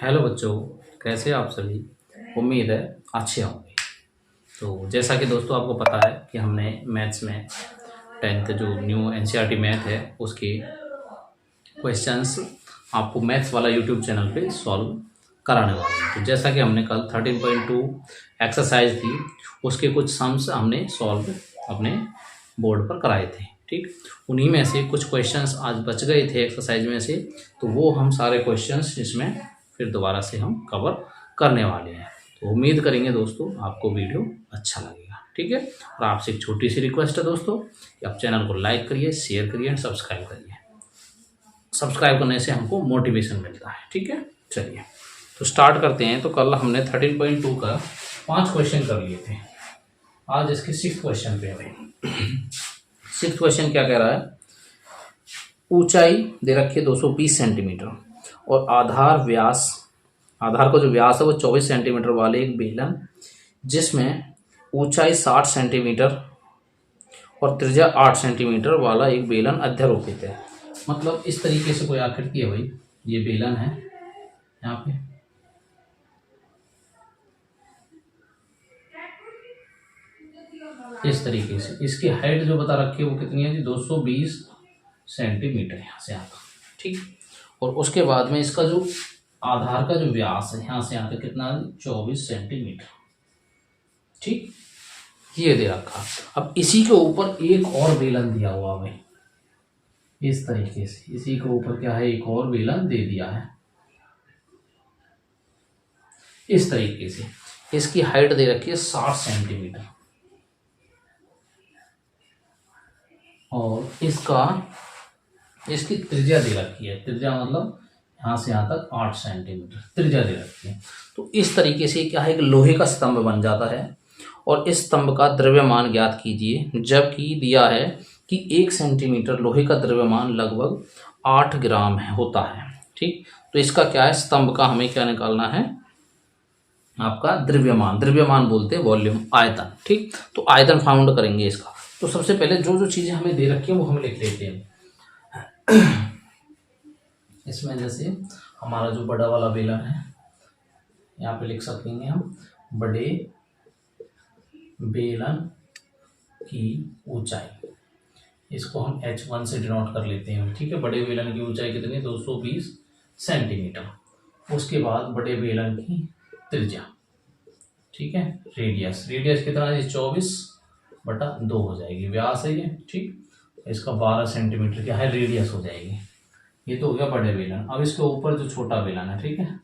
Hello बच्चों, कैसे आप सभी। उम्मीद है अच्छे होंगे। तो जैसा कि दोस्तों आपको पता है कि हमने मैथ्स में 10th जो न्यू एनसीईआरटी मैथ है उसके क्वेश्चंस आपको मैथ्स वाला यूट्यूब चैनल पे सॉल्व कराने वाले हैं। तो जैसा कि हमने कल 13.2 एक्सरसाइज थी, उसके कुछ सम्स हमने सॉल्व अपने बोर्ड पर कराए थे। ठीक, उन्हीं में से कुछ क्वेश्चंस आज बच गए थे एक्सरसाइज में से, तो वो हम सारे क्वेश्चंस इसमें फिर दोबारा से हम कवर करने वाले हैं। तो उम्मीद करेंगे दोस्तों आपको वीडियो अच्छा लगेगा। ठीक है, और आपसे एक छोटी सी रिक्वेस्ट है दोस्तों कि आप चैनल को लाइक करिए, शेयर करिए एंड सब्सक्राइब करिए। सब्सक्राइब करने से हमको मोटिवेशन मिलता है। ठीक है, चलिए तो स्टार्ट करते हैं। तो कल हमने 13.2 का 5 क्वेश्चन कर लिए थे। आज इसके 6th क्वेश्चन पे है। 6th क्वेश्चन क्या कह रहा है, ऊंचाई दे रखी है 220 सेंटीमीटर और आधार का जो व्यास है वो 24 सेंटीमीटर वाले एक बेलन जिसमें ऊंचाई 60 सेंटीमीटर और त्रिज्या 8 सेंटीमीटर वाला एक बेलन अध्यारोपित है। मतलब इस तरीके से कोई आकृति है भाई, ये बेलन है यहाँ पे, इस तरीके से इसकी हाइट जो बता रखी है वो कितनी है जी, 220 सेंटीमीटर यहाँ से यहाँ तक। ठीक, और उसके बाद में इसका जो आधार का जो व्यास है यहाँ से यहाँ तक कितना है, 24 सेंटीमीटर। ठीक, ये दे रखा। अब इसी के ऊपर एक और बेलन दिया हुआ भाई, इस तरीके से इसी के ऊपर क्या है, एक और बेलन दे दिया है इस तरीके से। इसकी हाइट दे रखी है 60 सेंटीमीटर और इसकी त्रिज्या दे रखी है, त्रिज्या मतलब यहाँ से यहाँ तक 8 सेंटीमीटर त्रिज्या दे रखी है। तो इस तरीके से क्या है, एक लोहे का स्तंभ बन जाता है और इस स्तंभ का द्रव्यमान ज्ञात कीजिए, जबकि दिया है कि 1 सेंटीमीटर लोहे का द्रव्यमान लगभग 8 ग्राम होता है। ठीक, तो इसका क्या है, स्तंभ का हमें क्या निकालना है, आपका द्रव्यमान। द्रव्यमान बोलते हैं वॉल्यूम, आयतन। ठीक, तो आयतन फाउंड करेंगे इसका। तो सबसे पहले जो जो चीजें हमें दे रखी है वो हम लिख लेते हैं। इसमें जैसे हमारा जो बड़ा वाला बेलन है, यहाँ पे लिख सकेंगे हम बड़े बेलन की ऊंचाई, इसको हम h1 से डिनोट कर लेते हैं। ठीक है, बड़े बेलन की ऊंचाई कितनी, 220 सेंटीमीटर। उसके बाद बड़े बेलन की त्रिज्या, ठीक है, रेडियस कितना है, 24/2 हो जाएगी। व्यास है ये, ठीक, इसका 12 सेंटीमीटर क्या है, रेडियस हो जाएगी। ये तो हो गया बड़े बेलन। अब इसके ऊपर जो छोटा बेलन है, ठीक है,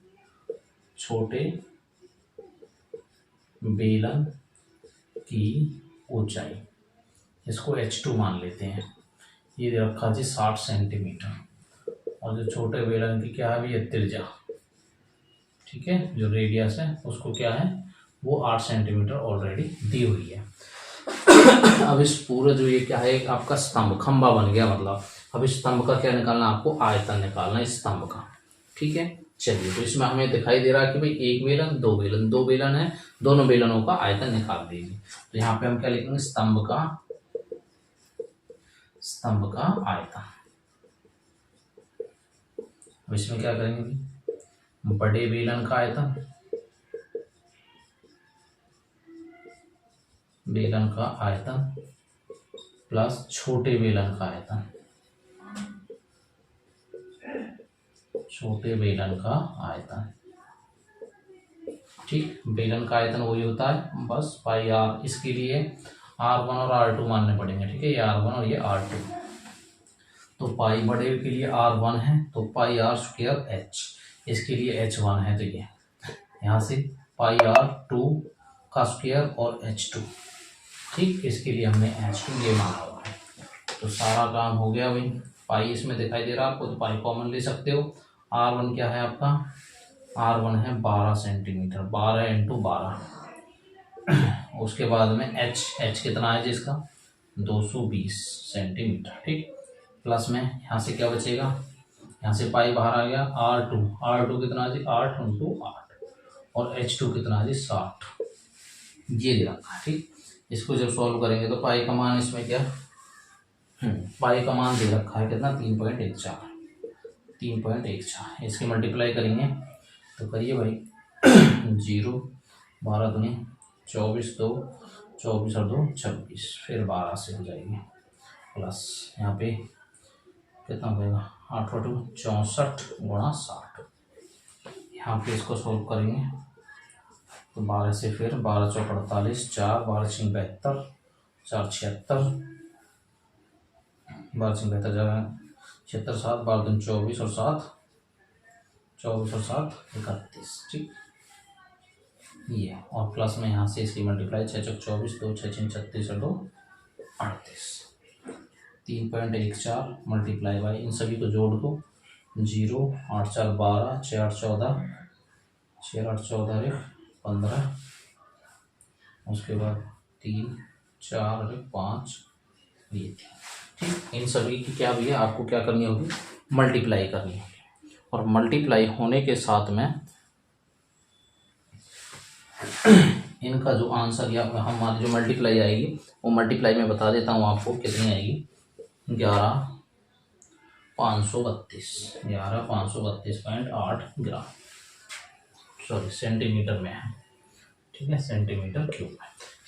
छोटे बेलन की ऊंचाई, इसको h2 मान लेते हैं। ये दे रखा जी 60 सेंटीमीटर और जो छोटे बेलन की क्या है, ये त्रिज्या, ठीक है, जो रेडियस है उसको क्या है, वो 8 सेंटीमीटर ऑलरेडी दी हुई है। अब इस पूरा जो ये क्या है, आपका स्तंभ खंबा बन गया। मतलब अब इस स्तंभ का क्या निकालना, आपको आयतन निकालना है इस स्तंभ का। ठीक है, चलिए तो इसमें हमें दिखाई दे रहा है कि भाई एक बेलन, दो बेलन है, दोनों बेलनों का आयतन निकाल दीजिए। तो यहाँ पे हम क्या लिखेंगे, स्तंभ का आयतन। अब इसमें क्या करेंगे, बड़े बेलन का आयतन, प्लस छोटे बेलन का आयतन, ठीक, बेलन का आयतन वही होता है बस पाई आर। इसके लिए R1 और R2 मानने पड़ेंगे। ठीक है, ये R1 और ये R2। तो पाई बड़े के लिए R1 है तो पाई R स्क्वायर H, इसके लिए H1 है तो ये यहाँ से पाई R2 का स्क्वायर और H2। ठीक, इसके लिए हमने H2 ये माना हुआ है। तो सारा काम हो गया भाई। पाई इसमें दिखाई दे रहा है आपको, तो पाई कॉमन ले सकते हो। R1 क्या है आपका, R1 है 12 सेंटीमीटर, 12 × 12। उसके बाद में H कितना है जिसका, 220 सेंटीमीटर। ठीक, प्लस में यहाँ से क्या बचेगा, यहाँ से पाई बाहर आ गया, R2 कितना है जी, 8 × 8 और H2 कितना है जी, 60। ये दे रखा है। ठीक, इसको जब सॉल्व करेंगे तो पाई का मान इसमें क्या, पाई का मान दे रखा है कितना, 3.14। इसकी मल्टीप्लाई करेंगे तो करिए भाई 0, 12 दूनी 24, 2 24 और 2 26, फिर 12 से हो जाएगी प्लस यहाँ पे कितना होगा 8 और 2 64 गुणा 60। यहाँ पे इसको सोल्व करेंगे तो 12 से फिर 12 चौक 48, 4 12 6 72, 4 76, 12 6 72 जगह 76, 7 12 दूनी 24 और 7 24 और 7 31। ठीक, ये और प्लस में यहाँ से इसकी मल्टीप्लाई 6 चौक 24, 2 6 6 36 और 2 38, 3.14 मल्टीप्लाई बाई इन सभी को जोड़ दो 0 8 4 12 6 8 14 6 8 14 15, उसके बाद 3 4 5 ये 3। ठीक, इन सभी की क्या भैया आपको क्या करनी होगी, मल्टीप्लाई करनी होगी। और मल्टीप्लाई होने के साथ में इनका जो आंसर या हमारी जो मल्टीप्लाई आएगी वो मल्टीप्लाई में बता देता हूँ आपको कितनी आएगी, 11,532.8 ग्राम, सॉरी सेंटीमीटर में है। ठीक है, सेंटीमीटर क्यूब में।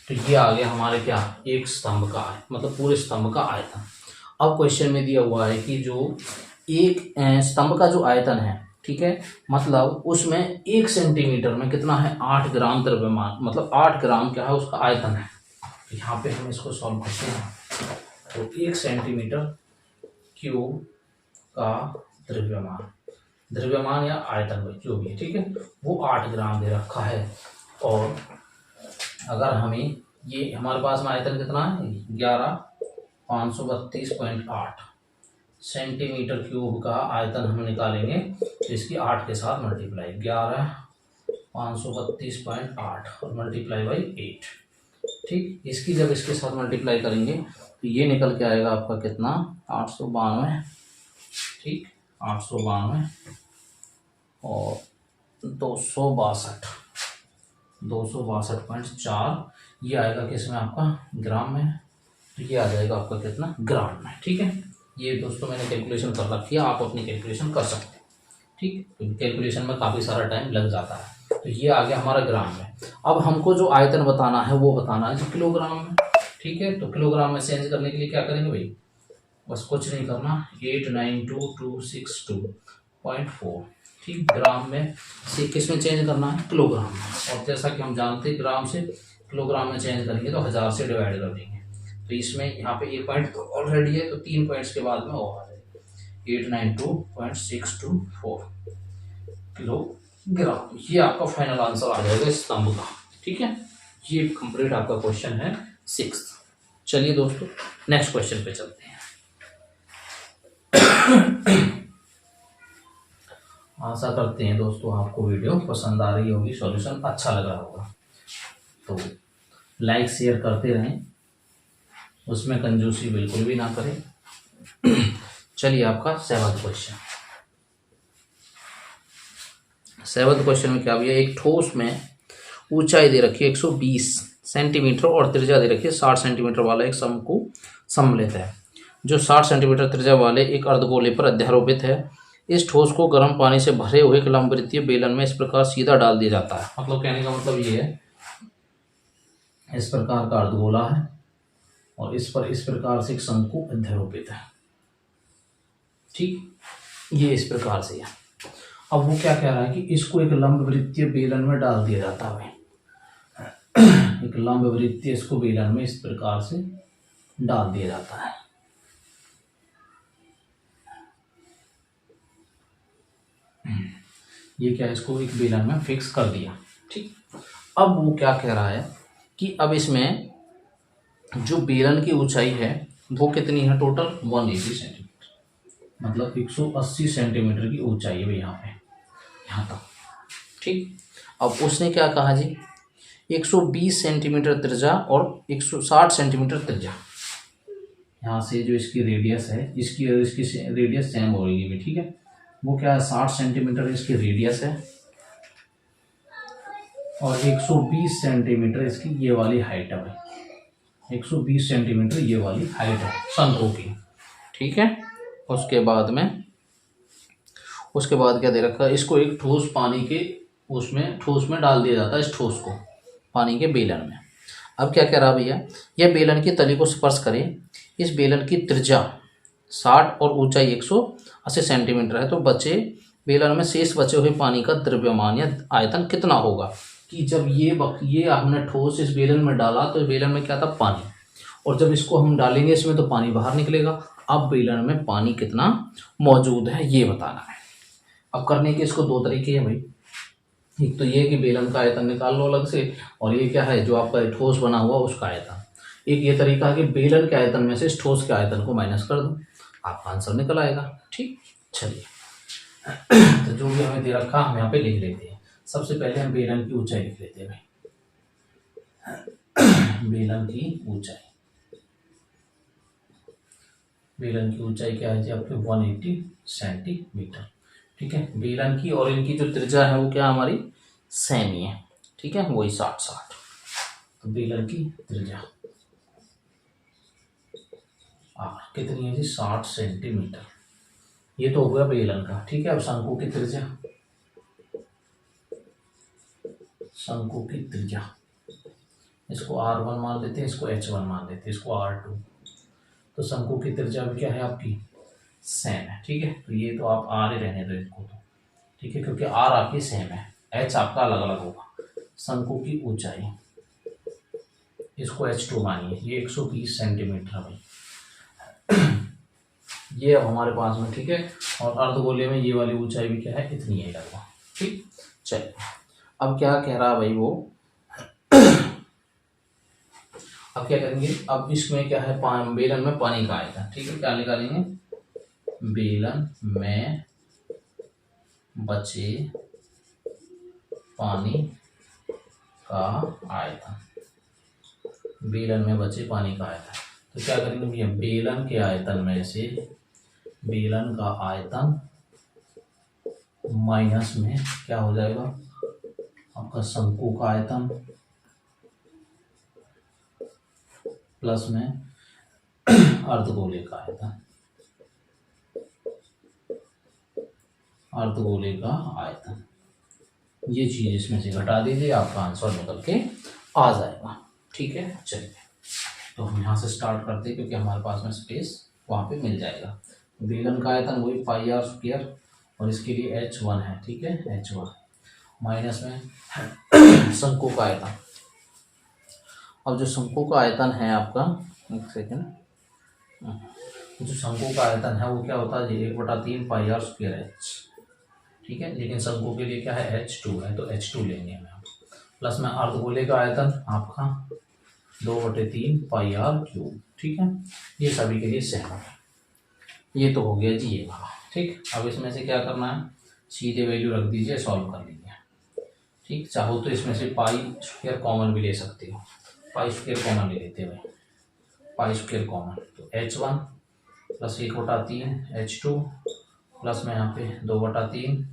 तो ये आ गया हमारे क्या, एक स्तंभ का है, मतलब पूरे स्तंभ का आयतन। अब क्वेश्चन में दिया हुआ है कि जो एक स्तंभ का जो आयतन है, ठीक है, मतलब उसमें 1 सेंटीमीटर में कितना है, 8 ग्राम द्रव्यमान, मतलब 8 ग्राम क्या है उसका आयतन है। तो यहाँ पे हम इसको सॉल्व करते हैं। तो 1 सेंटीमीटर क्यूब का द्रव्यमान या आयतन जो भी है, ठीक है, वो 8 ग्राम दे रखा है। और अगर हमें ये हमारे पास में आयतन कितना है, 11,532.8 सेंटीमीटर क्यूब का आयतन हम निकालेंगे तो इसकी 8 के साथ मल्टीप्लाई, 11,532.8 और मल्टीप्लाई बाई 8। ठीक, इसकी जब इसके साथ मल्टीप्लाई करेंगे तो ये निकल के आएगा आपका कितना, 892। ठीक, 892 और 262.4 ये आएगा किसमें आपका, ग्राम में। तो ये आ जाएगा आपका कितना, ग्राम में। ठीक है, ये दोस्तों मैंने कैलकुलेशन कर रखी है, आप अपनी कैलकुलेशन कर सकते हैं। ठीक, तो कैलकुलेशन में काफ़ी सारा टाइम लग जाता है। तो ये आ गया हमारा ग्राम में। अब हमको जो आयतन बताना है वो बताना है जो किलोग्राम में। ठीक है, तो किलोग्राम में चेंज करने के लिए क्या करेंगे भाई, बस कुछ नहीं करना, 892262.4। ठीक, ग्राम में से किस में चेंज करना है, किलोग्राम में। और जैसा कि हम जानते हैं ग्राम से किलोग्राम में चेंज करेंगे तो 1000 से डिवाइड कर देंगे। तो इसमें यहाँ पे 1 पॉइंट तो ऑलरेडी है, तो 3 पॉइंट्स के बाद में और आ जाएगा 892.624 किलोग्राम। ये आपका फाइनल आंसर आ जाएगा स्तंभ का। ठीक है, ये कंप्लीट आपका क्वेश्चन है 6th। चलिए दोस्तों नेक्स्ट क्वेश्चन पे चलते हैं। आशा करते हैं दोस्तों आपको वीडियो पसंद आ रही होगी, सॉल्यूशन अच्छा लग रहा होगा। तो लाइक शेयर करते रहें, उसमें कंजूसी बिल्कुल भी ना करें। चलिए आपका 7th क्वेश्चन। 7th क्वेश्चन में क्या भैया, एक ठोस में ऊंचाई दे रखी है 120 सेंटीमीटर और त्रिज्या दे रखी है 60 सेंटीमीटर वाला एक शंकु सम्मिलित है, जो 60 सेंटीमीटर त्रिज्या वाले एक अर्धगोले पर अध्यारोपित है। इस ठोस को गर्म पानी से भरे हुए एक लंबवृत्तीय बेलन में इस प्रकार सीधा डाल दिया जाता है। मतलब कहने का मतलब ये है, इस प्रकार का अर्धगोला है और इस पर इस प्रकार से एक शंकु अध्यारोपित है। ठीक, ये इस प्रकार से है। अब वो क्या कह रहा है कि इसको एक लंबवृत्तीय बेलन में डाल दिया जाता है। एक लंबवृत्तीय इसको बेलन में इस प्रकार से डाल दिया जाता है। ये क्या, इसको एक बेलन में फिक्स कर दिया। ठीक, अब वो क्या कह रहा है कि अब इसमें जो बेलन की ऊंचाई है वो कितनी है, टोटल 180 सेंटीमीटर, मतलब 180 सेंटीमीटर की ऊंचाई है यहाँ पे, यहाँ तक। ठीक, अब उसने क्या कहा जी, 120 सेंटीमीटर त्रिज्या और 160 सेंटीमीटर त्रिज्या, यहाँ से जो इसकी रेडियस है, इसकी रेडियस सेम हो रही है। ठीक है, वो क्या है, 60 सेंटीमीटर इसकी रेडियस है और 120 सेंटीमीटर इसकी ये वाली हाइट है भाई, 120 सेंटीमीटर ये वाली हाइट है शंकु की। ठीक है, उसके बाद क्या दे रखा है, इसको एक ठोस पानी के उसमें ठोस में डाल दिया जाता है, इस ठोस को पानी के बेलन में। अब क्या कह रहा भैया, यह बेलन की तली को स्पर्श करे, इस बेलन की त्रिज्या 60 और ऊंचाई 180 सेंटीमीटर है, तो बचे बेलन में शेष बचे हुए पानी का द्रव्यमान या आयतन कितना होगा। कि जब ये हमने ठोस इस बेलन में डाला तो बेलन में क्या था, पानी, और जब इसको हम डालेंगे इसमें तो पानी बाहर निकलेगा। अब बेलन में पानी कितना मौजूद है ये बताना है। अब करने के इसको दो तरीके हैं भाई, एक तो ये कि बेलन का आयतन निकाल लो अलग से, और ये क्या है जो आपका ठोस बना हुआ उसका आयतन। एक ये तरीका है कि बेलन के आयतन में से इस ठोस के आयतन को माइनस कर दो, आपका आंसर निकल आएगा। ठीक, चलिए तो जो भी हमें दे रखा हम यहाँ पे लिख लेते हैं। सबसे पहले हम बेलन की ऊंचाई लिख लेते हैं भाई। बेलन की ऊंचाई, बेलन की ऊंचाई क्या है जी आपके 180 सेंटीमीटर। ठीक है, बेलन की और इनकी जो त्रिज्या है वो क्या हमारी सेम ही है। ठीक है, वही 60। तो बेलन की त्रिज्या कितनी है जी 60 सेंटीमीटर। ये तो हो गया बेलन का। ठीक है, अब शंकु की त्रिज्या, शंकु की त्रिज्या इसको R1 मान लेते हैं, इसको H1 मान लेते हैं, इसको R2। तो शंकु की त्रिज्या भी क्या है आपकी सेम है। ठीक है, तो ये तो आप R ही रहने दो इसको तो। ठीक है, क्योंकि R आपकी सेम है, H आपका अलग अलग होगा। शंकु की ऊंचाई इसको H2 मानिए, ये 120 सेंटीमीटर है भाई। ये अब हमारे पास में। ठीक है, और अर्धगोले में ये वाली ऊंचाई भी क्या है इतनी है लगभग। ठीक, चलिए अब क्या कह रहा है भाई वो, अब क्या करेंगे, अब इसमें क्या है बेलन में पानी का आएगा। ठीक है, क्या निकालेंगे, बेलन में बचे पानी का आयतन, बेलन में बचे पानी का आयतन। तो क्या करेंगे भैया, बेलन के आयतन में से बेलन का आयतन माइनस में क्या हो जाएगा आपका शंकु का आयतन, प्लस में अर्धगोले का आयतन, अर्धगोले का आयतन। ये चीज इसमें से घटा दीजिए, आपका आंसर निकल के आ जाएगा। ठीक है, चलिए तो हम यहाँ से स्टार्ट करते हैं क्योंकि हमारे पास में स्पेस वहाँ पे मिल जाएगा। बेलन का आयतन वही πr² और इसके लिए H1 है। ठीक है, H1 माइनस में शंकु का आयतन। अब जो शंकु का आयतन है आपका, एक सेकेंड, जो शंकु का आयतन है वो क्या होता है, 1/3 πr²H। ठीक है, लेकिन शंकु के लिए क्या है H2 है, तो H2 लेंगे हम। प्लस में अर्धगोले का आयतन आपका 2/3 πr³। ठीक है, ये सभी के लिए सेम है। ये तो हो गया जी ये वाला। ठीक, अब इसमें से क्या करना है, सीधे वैल्यू रख दीजिए, सॉल्व कर लीजिए। ठीक, चाहो तो इसमें से π² कॉमन भी ले सकते हो, π² कॉमन ले लेते हैं भाई, π² कॉमन। तो H1 प्लस 1/3 H2 प्लस में यहाँ पे 2/3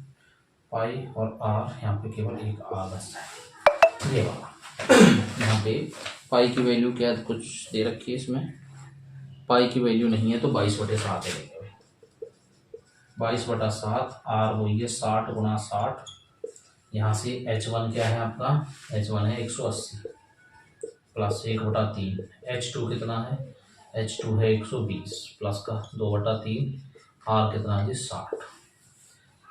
पाई और R, यहाँ पे केवल एक R बचता है ये वाला। यहाँ पे पाई की वैल्यू क्या कुछ दे रखी है, इसमें पाई की वैल्यू नहीं है तो 22/7 है। 22/7 R वही है 60 × 60। यहाँ से H1 क्या है आपका, H1 है 180 प्लस 1/3, H2 कितना है, H2 है 120 प्लस का 2/3, R कितना है 60।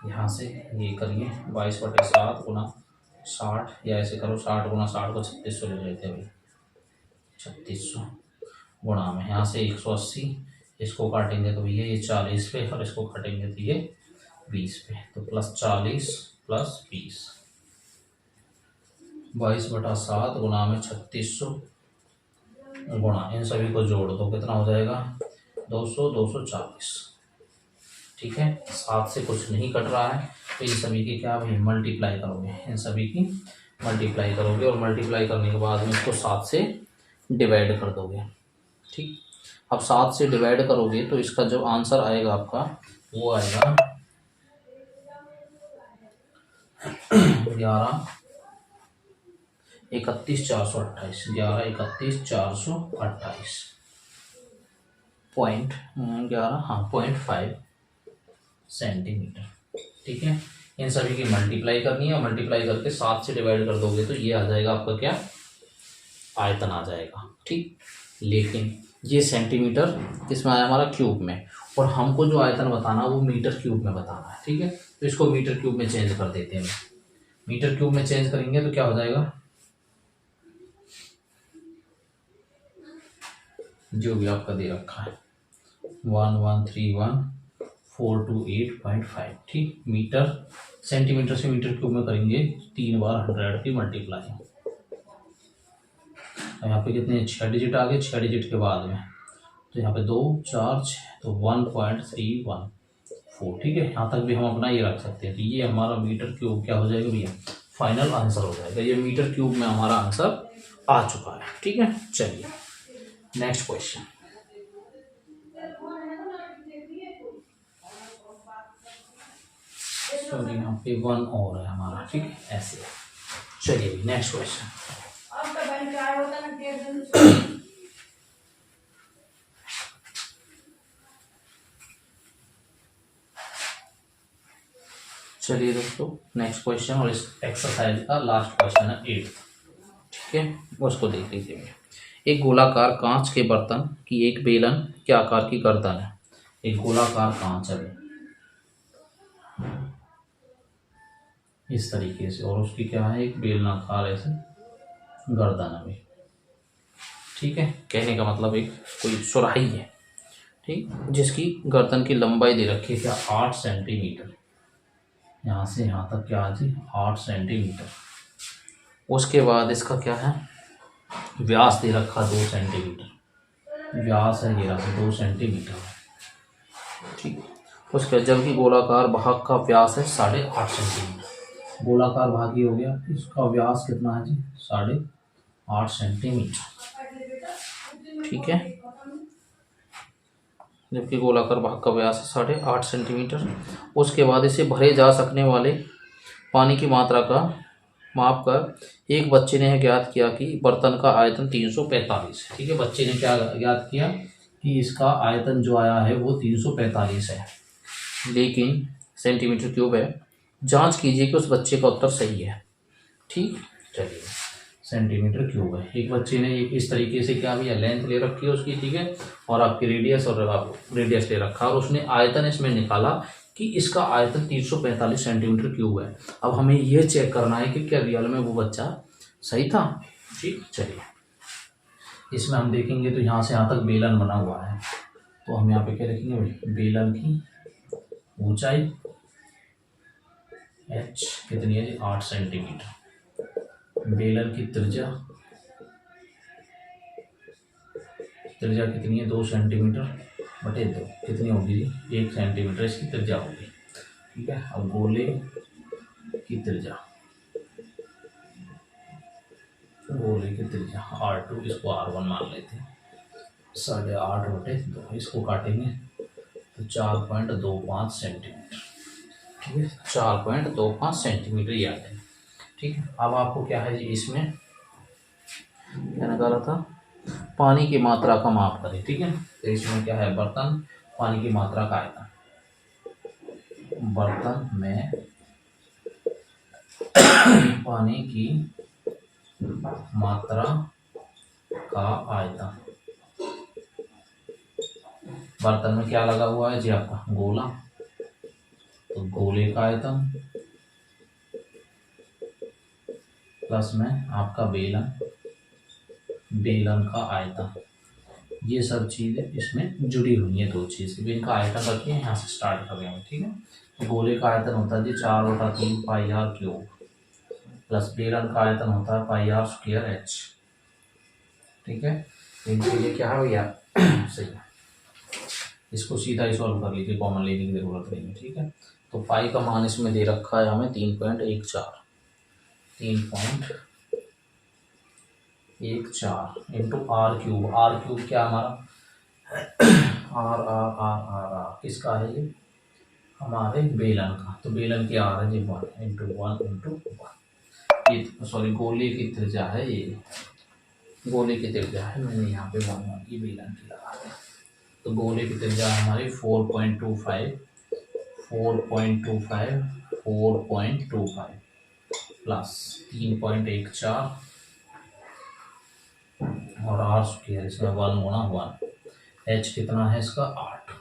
यहाँ से ये करिए 22/7 × 60, या ऐसे करो 60 × 60 को 3600 ले लेते हैं भाई, 3600 गुणा में यहाँ से 180, इसको काटेंगे तो भैया ये 40 पे, और इसको काटेंगे तो ये 20 पे, तो प्लस 40 प्लस 20, 22/7 गुणा में 3600 गुणा, इन सभी को जोड़ दो कितना हो जाएगा 200, 240। ठीक है, 7 से कुछ नहीं कट रहा है, तो इन सभी की क्या भाई मल्टीप्लाई करोगे, इन सभी की मल्टीप्लाई करोगे, और मल्टीप्लाई करने के बाद में इसको 7 से डिवाइड कर दोगे। ठीक, अब 7 से डिवाइड करोगे तो इसका जो आंसर आएगा आपका वो आएगा 11/31/428, 11/31/428 .11 हाँ 0.5 सेंटीमीटर। ठीक है, इन सभी की मल्टीप्लाई करनी है और मल्टीप्लाई करके 7 से डिवाइड कर दोगे तो ये आ जाएगा आपका क्या, आयतन आ जाएगा। ठीक, लेकिन ये सेंटीमीटर किसमें आया हमारा, क्यूब में, और हमको जो आयतन बताना वो मीटर क्यूब में बताना है। ठीक है, तो इसको मीटर क्यूब में चेंज कर देते हैं। मीटर क्यूब में चेंज करेंगे तो क्या हो जाएगा, जो भी आपका दे रखा है 1131,428.5। ठीक, मीटर सेंटीमीटर से मीटर क्यूब में करेंगे 3 बार 100 की मल्टीप्लाई। यहाँ पे कितने 6 डिजिट आ गए, 6 डिजिट के बाद में तो यहाँ पे 2 4 6 तो 1.314। ठीक है, यहाँ तक भी हम अपना ये रख सकते हैं। तो ये हमारा मीटर क्यूब क्या हो जाएगा भैया, फाइनल आंसर हो जाएगा। ये मीटर क्यूब में हमारा आंसर आ चुका है। ठीक है, चलिए नेक्स्ट क्वेश्चन। तो यहाँ पे 1 और है हमारा। ठीक है, ऐसे चलिए नेक्स्ट क्वेश्चन। चलिए दोस्तों नेक्स्ट क्वेश्चन, और इस एक्सरसाइज का लास्ट क्वेश्चन है 8th। ठीक है, उसको देख लीजिए। एक गोलाकार कांच के बर्तन की एक बेलन के आकार की गर्दन है। एक गोलाकार कांच है इस तरीके से, और उसकी क्या है, एक बेलनाकार ऐसे गर्दन है। ठीक है, कहने का मतलब एक कोई सुराही है, ठीक, जिसकी गर्दन की लंबाई दे रखी है क्या, 8 सेंटीमीटर। यहाँ से यहाँ तक क्या जी, 8 सेंटीमीटर। उसके बाद इसका क्या है, व्यास दे रखा 2 सेंटीमीटर। व्यास है ये रहा 2 सेंटीमीटर। ठीक, उसके जबकि गोलाकार भाग का व्यास है 8.5 सेंटीमीटर। गोलाकार भाग ही हो गया, इसका व्यास कितना है जी, 8.5 सेंटीमीटर। ठीक है, जबकि गोलाकार भाग का व्यास है 8.5 सेंटीमीटर। उसके बाद इसे भरे जा सकने वाले पानी की मात्रा का माप कर एक बच्चे ने ज्ञात किया कि बर्तन का आयतन 345 है। ठीक है, बच्चे ने क्या ज्ञात किया कि इसका आयतन जो आया है वो 345 है, लेकिन सेंटीमीटर क्यूब है। जांच कीजिए कि उस बच्चे का उत्तर सही है। ठीक, चलिए सेंटीमीटर क्यूब है। एक बच्चे ने इस तरीके से क्या भी लेंथ ले रखी है उसकी, ठीक है, और आपकी रेडियस और आप रेडियस ले रखा, और उसने आयतन इसमें निकाला कि इसका आयतन 345 सेंटीमीटर क्यूब है। अब हमें यह चेक करना है कि क्या रियल में वो बच्चा सही था। ठीक, चलिए इसमें हम देखेंगे तो यहाँ से यहाँ तक बेलन बना हुआ है, तो हम यहाँ पे क्या लिखेंगे भाई, बेलन की ऊंचाई h कितनी है, 8 सेंटीमीटर। बेलन की त्रिज्या कितनी है, 2 सेंटीमीटर बटे 2 कितनी होगी, 1 सेंटीमीटर इसकी त्रिज्या होगी। ठीक है, अब गोले की त्रिज्या R2, इसको R1 मान लेते हैं। 8.5 बटे 2, इसको काटेंगे तो 4.25 सेंटीमीटर। ठीक है, 4.25 सेंटीमीटर ये आ जाएगा। ठीक है, अब आपको क्या है जी, इसमें क्या निकाला था, पानी की मात्रा का माप करें। ठीक है, तो इसमें क्या है, बर्तन पानी की मात्रा का आयतन, बर्तन में पानी की मात्रा का आयतन। बर्तन में क्या लगा हुआ है जी, आपका गोला, तो गोले का आयतन प्लस में आपका बेलन का आयतन। ये सब चीज़ें इसमें जुड़ी हुई है, 2 चीज़। इनका आयतन रखिए, यहाँ से स्टार्ट करेंगे। ठीक है, तो गोले का आयतन होता है जी 4/3 पाई आर क्यूब, प्लस बेलन का आयतन होता है पाई आर स्क्वायर h। ठीक है, इनके लिए क्या है भैया सही है, इसको सीधा ही सॉल्व कर लीजिए, कॉमन लेने की जरूरत नहीं है। ठीक है, तो पाई का मान इसमें दे रखा है हमें 3.14 इंटू आर क्यूब क्या हमारा आर किसका है ये, हमारे बेलन का, तो बेलन की आर है जी 1 इंटू 1 ये, सॉरी गोले की त्रिज्या है, ये गोले की त्रिज्या है, मैंने यहाँ पे 1 ये बेलन की लगा दी। तो गोले की त्रिज्या हमारी 4.25 4.25 प्लस 3.14 और आर स्क्वायर इसमें 1 गुणा 1, एच कितना है इसका 8,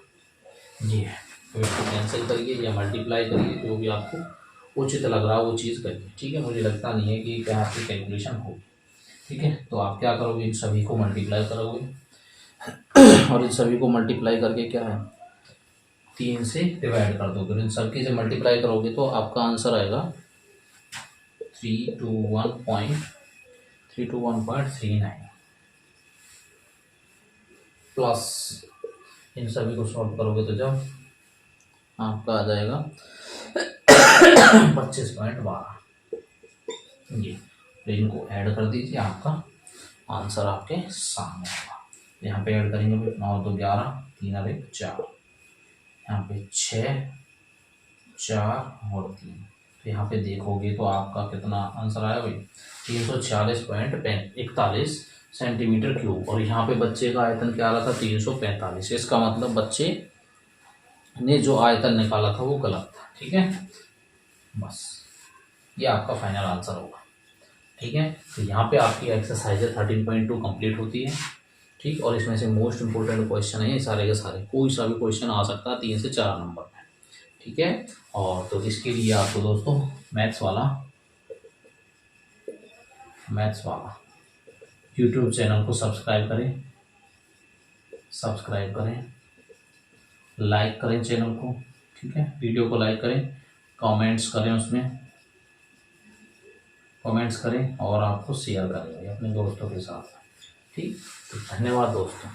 ये है। तो इसको कैंसिल करिए या मल्टीप्लाई करिए, जो भी आपको उचित लग रहा है वो चीज़ करिए, ठीक है। मुझे लगता नहीं है कि क्या आपकी कैलकुलेशन होगी, ठीक है। तो आप क्या करोगे, इन सभी को मल्टीप्लाई करोगे और इन सभी को मल्टीप्लाई करके क्या है 3 से डिवाइड कर दोगे। इन सबकी से मल्टीप्लाई करोगे तो आपका आंसर आएगा 321.39 प्लस इन सभी को सॉल्व करोगे तो जब आपका आ जाएगा 25.12, ये इनको ऐड कर दीजिए, आपका आंसर आपके सामने होगा। यहाँ पे ऐड करेंगे 9 2 11, 3 और 1 4, यहाँ पे 6 4 और 3, तो यहाँ पे देखोगे तो आपका कितना आंसर आया भाई 346.41 सेंटीमीटर क्यूब। और यहाँ पे बच्चे का आयतन क्या आ रहा था 345, इसका मतलब बच्चे ने जो आयतन निकाला था वो गलत था, ठीक है। बस ये आपका फाइनल आंसर होगा, ठीक है। तो यहाँ पे आपकी एक्सरसाइज 13.2 कंप्लीट होती है, ठीक। और इसमें से मोस्ट इंपोर्टेंट क्वेश्चन है ये सारे के सारे, कोई सा भी क्वेश्चन आ सकता है 3 से 4 नंबर में, ठीक है। और तो इसके लिए आपको दोस्तों मैथ्स वाला यूट्यूब चैनल को सब्सक्राइब करें, लाइक करें चैनल को, ठीक है। वीडियो को लाइक करें, कमेंट्स करें और आपको शेयर करें अपने दोस्तों के साथ, ठीक। तो धन्यवाद दोस्तों।